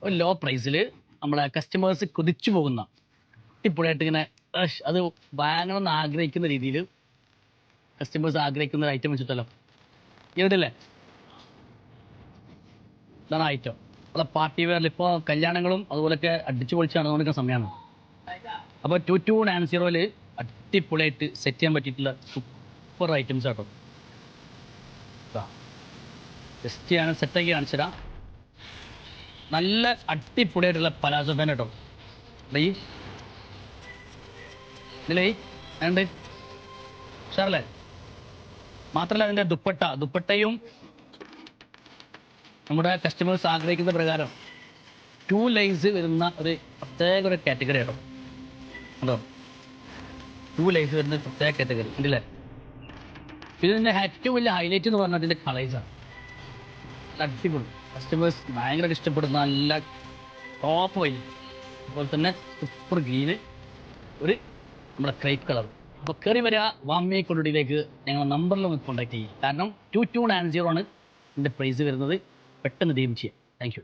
ഒരു ലോ പ്രൈസിൽ നമ്മളെ കസ്റ്റമേഴ്സ് കൊതിച്ചു പോകുന്ന അടിപൊളിയായിട്ട് ഇങ്ങനെ അത് വാങ്ങണമെന്ന് ആഗ്രഹിക്കുന്ന രീതിയിൽ കസ്റ്റമേഴ്സ് ആഗ്രഹിക്കുന്ന ഒരു ഐറ്റം വെച്ചിട്ടല്ലോ ഇവിടെയല്ലേ ഇതാണ് ഐറ്റം. അത് പാർട്ടി വെയറിൽ ഇപ്പോൾ കല്യാണങ്ങളും അതുപോലെയൊക്കെ അടിച്ചു പൊളിച്ച് നടന്നുകൊണ്ടിരിക്കുന്ന സമയമാണ്. അപ്പോൾ 2290 അടിപൊളിയായിട്ട് സെറ്റ് ചെയ്യാൻ പറ്റിയിട്ടുള്ള സൂപ്പർ ഐറ്റംസ് ആട്ടോ. ജസ്റ്റ് ഞാൻ സെറ്റാക്കി കാണിച്ചു തരാം. നല്ല അടിപൊളിയായിട്ടുള്ള പലാസോ ഫാൻ കേട്ടോ. ഇതിലേ വേണ്ട ഉഷാറല്ലേ. മാത്രമല്ല അതിൻ്റെ ദുപ്പട്ടയും നമ്മുടെ കസ്റ്റമേഴ്സ് ആഗ്രഹിക്കുന്ന പ്രകാരം 2 ലൈൻസ് വരുന്ന ഒരു പ്രത്യേക ഒരു കാറ്റഗറി ആട്ടോ. അതോ 2 ലൈൻസ് വരുന്ന പ്രത്യേക കാറ്റഗറി ഉണ്ടല്ലേ. ഇതിൻ്റെ ഏറ്റവും വലിയ ഹൈലൈറ്റ് എന്ന് പറഞ്ഞാൽ അതിൻ്റെ കളേഴ്സാണ്. അടിപൊളി കസ്റ്റമേഴ്സ് ഭയങ്കരമായിട്ട് ഇഷ്ടപ്പെടുന്ന നല്ല ടോപ്പ് വൈൽ, അതുപോലെ തന്നെ സൂപ്പർ ഗ്രീന്, ഒരു നമ്മുടെ ക്രൈപ്പ് കളർ. അപ്പോൾ കയറി വരിക വാമേ കൊണ്ടുടിയിലേക്ക്. ഞങ്ങളുടെ നമ്പറിൽ ഒന്ന് കോൺടാക്ട് ചെയ്യും. കാരണം 2290 ആണ് ഇതിൻ്റെ പ്രൈസ് വരുന്നത്. പെട്ടെന്ന് ഡീം ചെയ്യാം. Thank you.